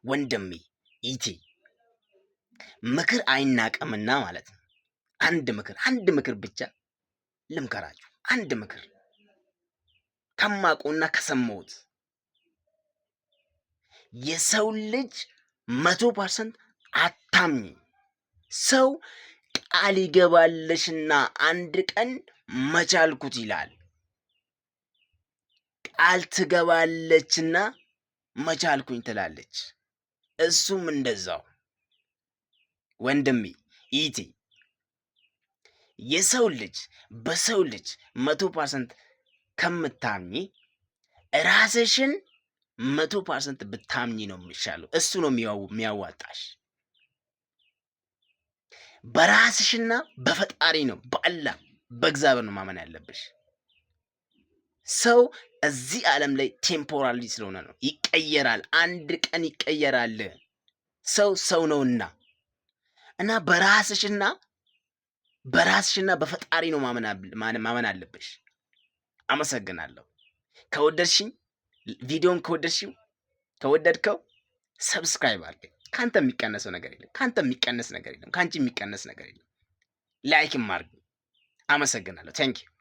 ወንድሜ ኢቲ ምክር አይናቀምና ማለት ነው። አንድ ምክር ብቻ ልምከራችሁ። አንድ ምክር ከማውቀውና ከሰማሁት የሰው ልጅ 100% አታምኝ። ሰው ቃል ይገባልሽና አንድ ቀን መቻልኩት ይላል። ቃል ትገባለችና መቻልኩኝ ትላለች። እሱም እንደዛው ወንድሜ ኢቲ የሰው ልጅ በሰው ልጅ 100% ከምታምኚ ራስሽን 100% ብታምኚ ነው የሚሻለው። እሱ ነው የሚያዋጣሽ። በራስሽና በፈጣሪ ነው፣ በአላህ በእግዚአብሔር ነው ማመን ያለብሽ። ሰው እዚህ ዓለም ላይ ቴምፖራሪ ስለሆነ ነው፣ ይቀየራል። አንድ ቀን ይቀየራል። ሰው ነውና እና በራስሽና በፈጣሪ ነው ማመን አለብሽ። አመሰግናለሁ። ከወደድሽኝ ቪዲዮን ከወደድከው ሰብስክራይብ አድርገኝ። ካንተ የሚቀነሰው ነገር የለም። ካንተ የሚቀነስ ነገር የለም። ካንቺ የሚቀነስ ነገር የለም። ላይክም አድርግ። አመሰግናለሁ። ታንኪዩ